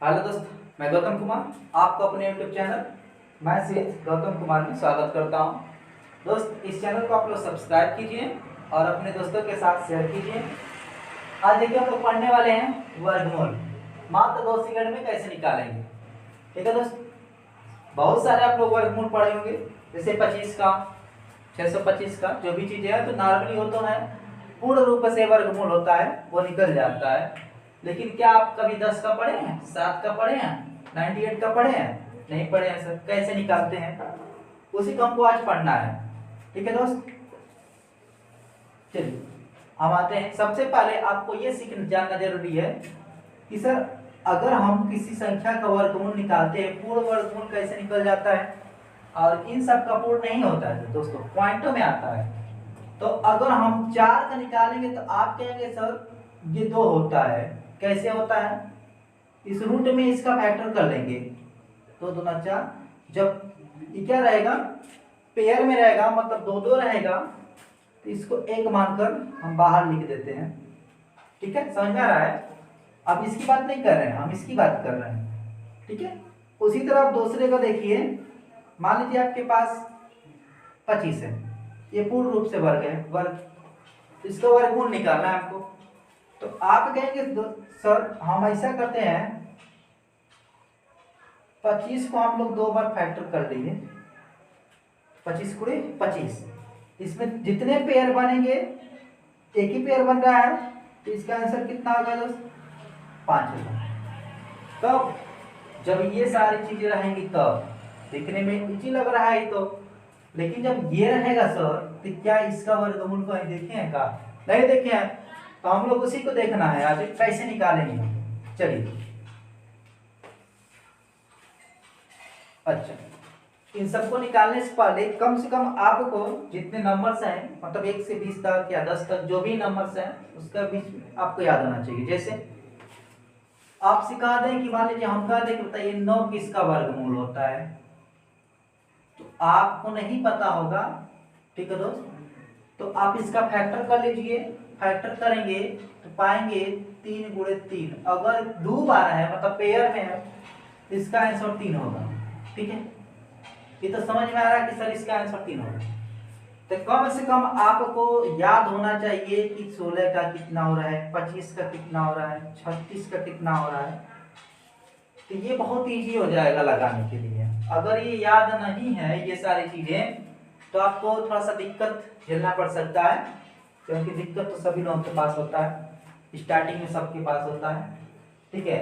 Hello दोस्त, मैं गौतम कुमार आपको अपने यूट्यूब चैनल मैं श्री गौतम कुमार में स्वागत करता हूं। दोस्त, इस चैनल को आप लोग सब्सक्राइब कीजिए और अपने दोस्तों के साथ शेयर कीजिए। आज देखिए हम लोग पढ़ने वाले हैं वर्गमूल। मात्र 2 सेकंड में कैसे निकालेंगे। ठीक है दोस्त, बहुत सारे आप लोग वर्गमूल पढ़े होंगे, जैसे 25 का, 625 का, जो भी चीज़ें हैं तो नॉर्मली हो तो है पूर्ण रूप से वर्गमूल होता है, वो निकल जाता है। लेकिन क्या आप कभी 10 का पढ़े हैं, 7 का पढ़े हैं, 98 का पढ़े हैं? नहीं पढ़े हैं सर। कैसे निकालते हैं उसी को हमको आज पढ़ना है। ठीक है दोस्त, चलिए हम आते हैं। सबसे पहले आपको ये सीखना जानना जरूरी है कि सर अगर हम किसी संख्या का वर्गमूल निकालते हैं, पूर्ण वर्गमूल कैसे निकल जाता है, और इन सब का पूर्ण नहीं होता है दोस्तों, पॉइंटों में आता है। तो अगर हम 4 का निकालेंगे तो आप कहेंगे सर ये 2 होता है। कैसे होता है? इस रूट में इसका फैक्टर कर लेंगे, 2 दूना 4। जब ये क्या रहेगा, पेयर में रहेगा, मतलब 2 2 रहेगा, तो इसको 1 मानकर हम बाहर लिख देते हैं। ठीक है, समझ में आ रहा है? अब इसकी बात नहीं कर रहे हैं, हम इसकी बात कर रहे हैं। ठीक है, उसी तरह आप दूसरे का देखिए। मान लीजिए आपके पास 25 है, ये पूर्ण रूप से वर्ग है, वर्ग, इसका वर्गमूल निकालना है आपको। तो आप कहेंगे सर हम ऐसा करते हैं, 25 को हम लोग 2 बार फैक्टर कर देंगे, 25 गुणे 25। इसमें जितने पेयर बनेंगे, एक ही पेयर बन रहा है, तो इसका आंसर कितना होगा दोस्त? 5 होगा। तब जब ये सारी चीजें रहेंगी तब दिखने में इजी लग रहा है तो, लेकिन जब ये रहेगा सर तो क्या इसका वर्गमूल को देखे हैं का? नहीं देखे हैं, तो हम लोग उसी को देखना है आज कैसे निकालेंगे। चलिए, अच्छा, इन सबको निकालने से पहले कम से कम आपको जितने नंबर्स हैं, मतलब 1 से 20 तक या 10 तक जो भी नंबर्स हैं उसका बीच आपको याद होना चाहिए। जैसे आप सिखा दें कि मान लीजिए हम कह दें कि बताइए 9 किसका वर्गमूल होता है, तो आपको नहीं पता होगा। ठीक है दोस्त, तो आप इसका फैक्टर कर लीजिए। फैक्टर करेंगे तो पाएंगे 3 गुणे 3। अगर 2 बार है मतलब पेयर में है, इसका आंसर 3 होगा। ठीक है, ये तो समझ में आ रहा है कि सर इसका आंसर 3 होगा। तो कम से कम आपको याद होना चाहिए कि 16 का कितना हो रहा है, 25 का कितना हो रहा है, 36 का कितना हो रहा है। तो ये बहुत इजी हो जाएगा लगाने के लिए। अगर ये याद नहीं है ये सारी चीजें, तो आपको थोड़ा सा दिक्कत झेलना पड़ सकता है, क्योंकि दिक्कत तो सभी लोगों के पास होता है, स्टार्टिंग में सबके पास होता है। ठीक है,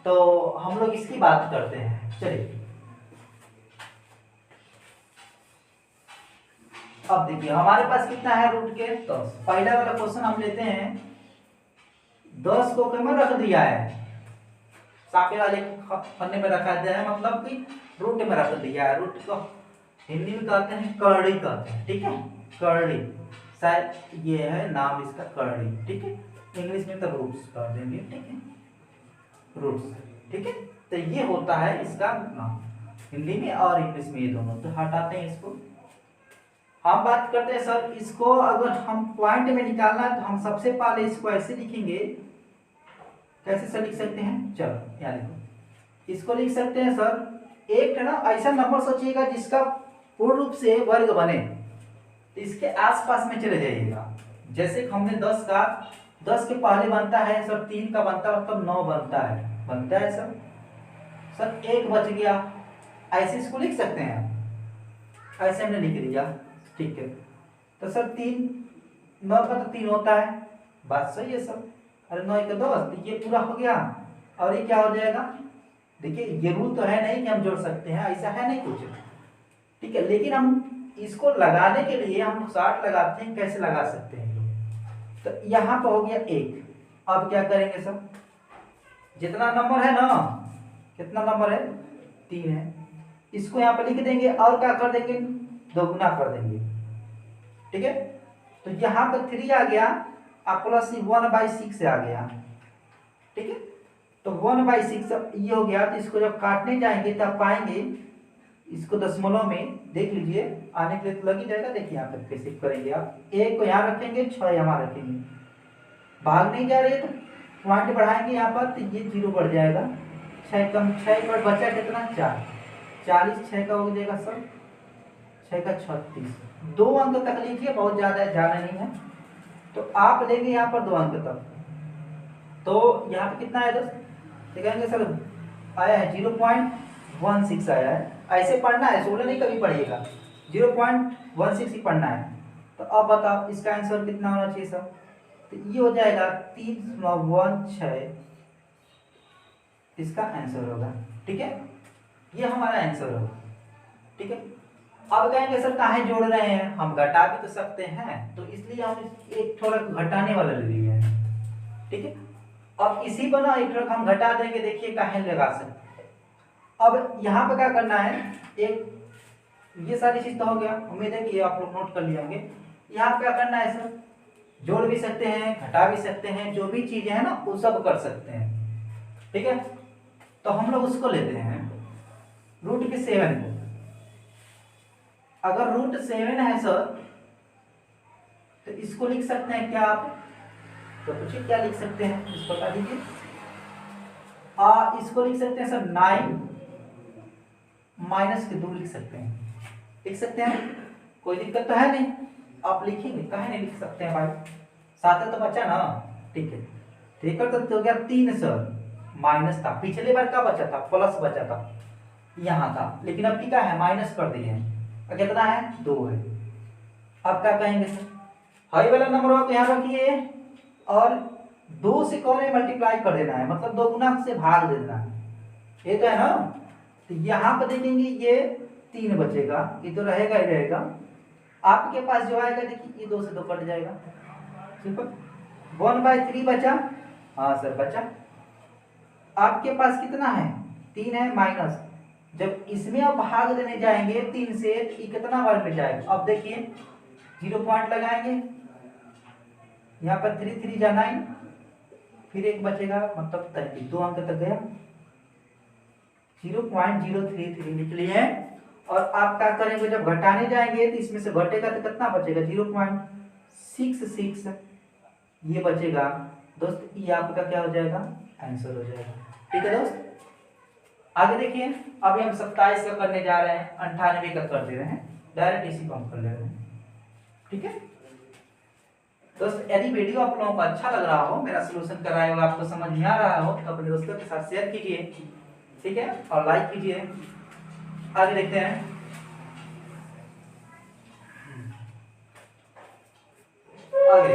तो हम लोग इसकी बात करते हैं। चलिए, अब देखिए हमारे पास कितना है, रूट के 10। पहला वाला क्वेश्चन हम लेते हैं, 10 को कहाँ रख दिया है, सापे वाले पन्ने में रखा दिया है, मतलब कि रूट में रख दिया है। रूट को हिंदी में कहते हैं करड़ी कहते हैं। ठीक है, करड़ी, शायद ये है नाम इसका, करड़ी। ठीक है, इंग्लिश में तो रूट्स कर देंगे। ठीक है, रूट्स। ठीक है, तो ये होता है इसका नाम हिंदी में और इंग्लिश में, ये दोनों। तो हटाते हैं इसको, हम बात करते हैं सर इसको अगर हम पॉइंट में निकालना है तो हम सबसे पहले इसको ऐसे लिखेंगे। कैसे सर लिख सकते हैं? चलो यहाँ लिखो, इसको लिख सकते हैं सर, एक ना ऐसा नंबर सोचिएगा जिसका पूर्ण रूप से वर्ग बने, तो इसके आसपास में चले जाइएगा। जैसे हमने 10 का, 10 के पहले बनता है सर 3 का बनता है, मतलब 9 बनता है सर। सर 1 बच गया, ऐसे इसको लिख सकते हैं, ऐसे हमने लिख दिया। ठीक है, तो सर 3, 9 का तो 3 होता है, बात सही है सर। अरे 9 का 10, तो ये पूरा हो गया। और ये क्या हो जाएगा? देखिए ये रूल तो है नहीं कि हम जोड़ सकते हैं, ऐसा है नहीं कुछ। ठीक है, लेकिन हम इसको लगाने के लिए हम शॉर्ट लगाते हैं, कैसे लगा सकते हैं। तो यहाँ पर हो गया 1। अब क्या करेंगे सर, जितना नंबर है ना, कितना नंबर है, 3 है, इसको यहाँ पर लिख देंगे और क्या कर देंगे, दोगुना कर देंगे। ठीक है, तो यहाँ पर 3 आ गया, आप प्लस 1/6 आ गया। ठीक है, तो 1/6 ये हो गया। तो इसको जब काटने जाएंगे तब पाएंगे, इसको दशमलव में देख लीजिए, आने के लिए तो लग ही जाएगा। देखिए यहाँ पर कैसे करेंगे आप, 1 को यहाँ रखेंगे, 6 यहाँ रखेंगे, भाग नहीं जा रही है तो पॉइंट बढ़ाएंगे यहाँ पर, तो ये 0 बढ़ जाएगा, 6 कम 6 पर बचा कितना 4, 40 6 का हो जाएगा सर 6 का 36, 2 अंक तक लीजिए, बहुत ज़्यादा जाना नहीं है। तो आप लेंगे यहाँ पर 2 अंक तक, तो यहाँ पे कितना है दोस्त, देखेंगे सर आया है 0.16 आया है। ऐसे पढ़ना है, 16 नहीं कभी पढ़िएगा, 0.16 ही पढ़ना है। तो अब बताओ इसका आंसर कितना होना चाहिए सर, तो ये हो जाएगा 3.16 इसका आंसर होगा। ठीक है, ये हमारा आंसर होगा। ठीक है, अब कहेंगे सर काहे जोड़ रहे हैं, हम घटा भी तो सकते हैं, तो इसलिए हम एक थोड़ा घटाने वाला ले लिए हैं। ठीक है, अब इसी पर ना एक थोड़ा हम घटा देंगे, देखिए काहे लगा सकते हैं। अब यहाँ पे क्या करना है, एक ये सारी चीज तो हो गया, उम्मीद है कि ये आप लोग नोट कर लिए होंगे। यहाँ पे क्या करना है सर, जोड़ भी सकते हैं, घटा भी सकते हैं, जो भी चीजें हैं ना वो सब कर सकते हैं। ठीक है, तो हम लोग उसको लेते हैं रूट के 7 को। अगर रूट 7 है सर तो इसको लिख सकते हैं क्या आप, तो पूछिए क्या लिख सकते हैं, इसको बता दीजिए। इसको लिख सकते हैं सर 9 माइनस के 2 लिख सकते हैं, लिख सकते हैं, कोई दिक्कत तो है नहीं। आप लिखेंगे, कहे नहीं लिख सकते हैं भाई, 7 तो बचा ना। ठीक है, ठीक है, तो क्या 3 सर माइनस था, पिछले बार का बचा था प्लस बचा था यहाँ था, लेकिन अब की क्या है माइनस कर दिए हैं, कितना है 2 है। अब क्या कहेंगे सर, हाई वाला नंबर आप यहाँ रखिए और 2 से कौन है मल्टीप्लाई कर देना है, मतलब 2 गुना से भाग देना है, ये तो है ना। तो यहाँ पर देखेंगे ये 3 बचेगा, ये तो रहेगा ही रहेगा। आपके पास जो आएगा देखिए ये 2 से 2 कट जाएगा, सिंपल। 1/3 बचा, हाँ सर बचा। आपके पास कितना है 3 है माइनस, जब इसमें आप भाग देने जाएंगे 3 से ये कितना बार में जाएगा, अब देखिए 0 पॉइंट लगाएंगे, यहाँ पर 3 3 जा 9, फिर एक बचेगा मतलब 32, 2 अंक तक गया, 0.033 लिख लिए। और आप क्या करेंगे, जब घटाने जाएंगे तो इसमें से घटेगा तो कितना बचेगा 0.66 ये बचेगा दोस्त, ये आपका क्या हो जाएगा आंसर हो जाएगा। ठीक है दोस्त, आगे देखिए, अभी हम 27 का करने जा रहे हैं, 98 का कर दे रहे हैं, डायरेक्ट इसी को हम कर ले रहे हैं। ठीक है दोस्त, यदि वीडियो आप लोगों को अच्छा लग रहा हो, मेरा सोल्यूशन कराया हुआ आपको समझ में आ रहा हो, तो अपने दोस्तों के साथ शेयर कीजिए। ठीक है, और लाइक कीजिए। आगे देखते हैं, आगे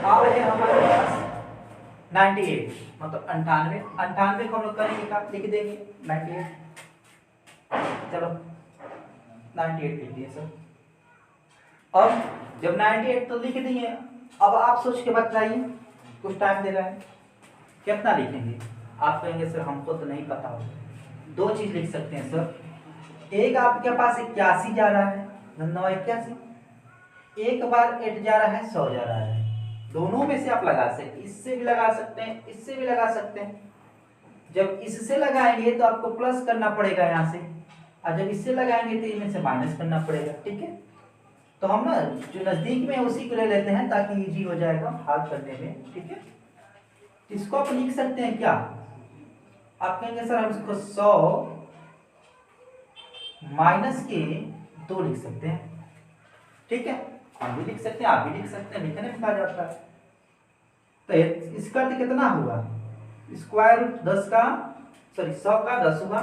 आ रहे हैं हमारे पास 98, मतलब 98 को हम लोग करेंगे क्या, लिख देंगे 98, चलो 98 लिख दिए सर। अब जब 98 तो लिख दिए, अब आप सोच के बताइए, कुछ टाइम दे रहा है, कितना लिखेंगे। आप कहेंगे सर हमको तो नहीं पता हो, 2 चीज लिख सकते हैं सर, एक आपके पास 81 जा रहा है, 981, एक बार 8 जा रहा है, 100 जा रहा है, दोनों में से आप लगा सकते हैं, इससे भी लगा सकते हैं, इससे भी लगा सकते हैं। जब इससे लगाएंगे तो आपको प्लस करना पड़ेगा यहाँ से, और जब इससे लगाएंगे तो इनमें से माइनस करना पड़ेगा। ठीक है, तो हम ना जो नजदीक में उसी को ले लेते हैं ताकि इजी हो जाएगा हाथ करने में। ठीक है, इसको आप लिख सकते हैं क्या, आप कहेंगे सर हम इसको 100 माइनस के 2 लिख सकते हैं। ठीक है, हम भी लिख सकते हैं, आप भी लिख सकते हैं, लिखने में कहा जाता है। तो इसका तो कितना हुआ, स्क्वायर रूट 10 का, सॉरी 100 का 10 हुआ,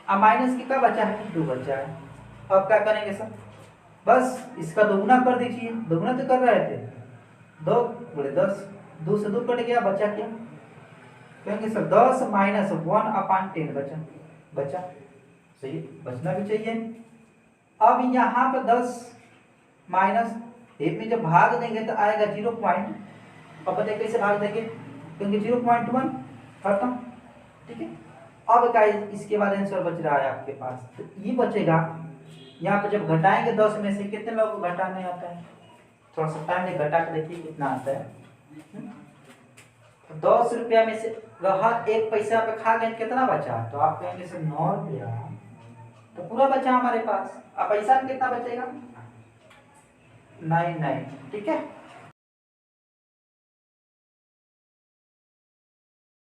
अब माइनस कितना बचा है 2 बचा है। अब क्या करेंगे सर, बस इसका दोगुना कर दीजिए, दोगुना तो कर रहे थे, 2 गुणे 10, 2 से 2 कट गया, बचा क्या, कहेंगे सर 10 माइनस 1/10 बचा, सही बचना भी चाहिए। अब यहाँ पे 10 माइनस एक में जब भाग देंगे तो आएगा 0 पॉइंट, अब बताइए कैसे भाग देंगे, क्योंकि 0.1 खत्म। ठीक है, अब क्या इसके बाद आंसर बच रहा है आपके पास, तो ये बचेगा। यहाँ पे जब घटाएंगे 10 में से, कितने लोगों को घटाने आता है, थोड़ा सा टाइम में घटा के देखिए कितना आता है। 10 रुपया में से रहा 1 पैसा पे खा गए, कितना बचा, तो आप कहेंगे सर 9 रुपया, तो पूरा बचा हमारे पास। अब पैसा में कितना बचेगा 99। ठीक है,